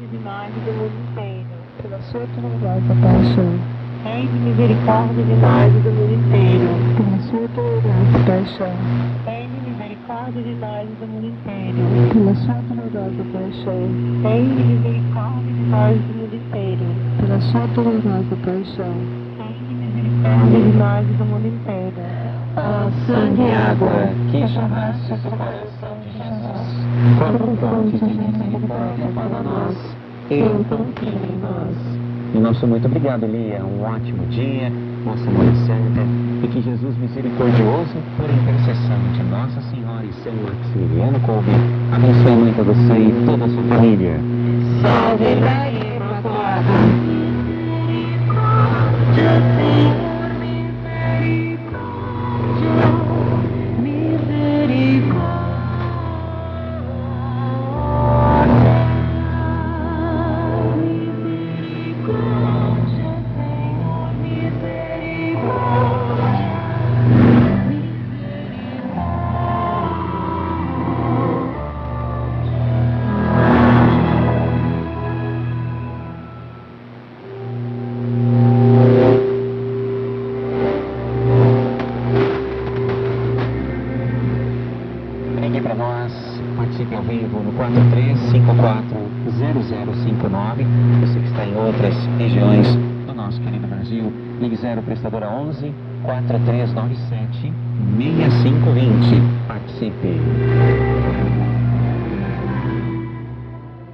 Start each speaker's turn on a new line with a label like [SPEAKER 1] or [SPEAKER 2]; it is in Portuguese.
[SPEAKER 1] misericórdia de nós e do mundo inteiro, pela sua dolorosa paixão. Tende misericórdia de nós e do mundo inteiro, pela sua dolorosa paixão. Tende misericórdia de nós e do mundo inteiro, pela sua dolorosa paixão. Tende misericórdia de nós e do mundo inteiro, pela sua dolorosa paixão. Tende misericórdia de nós e do mundo inteiro.
[SPEAKER 2] Ó sangue e água que jorraste do coração de Jesus, como fonte de misericórdia para nós, e confia em nós.
[SPEAKER 3] E nosso muito obrigado, Lia. Um ótimo dia, uma Semana Santa, e que Jesus misericordioso, por intercessão de Nossa Senhora e São Maximiliano Kolbe, abençoe muito você e toda a sua família.
[SPEAKER 2] Salve Maria Imaculada.
[SPEAKER 3] Ligue para nós, participe ao vivo no 43540059. Você que está em outras regiões do nosso querido Brasil, ligue 0 prestadora 11 4397 6520. Participe.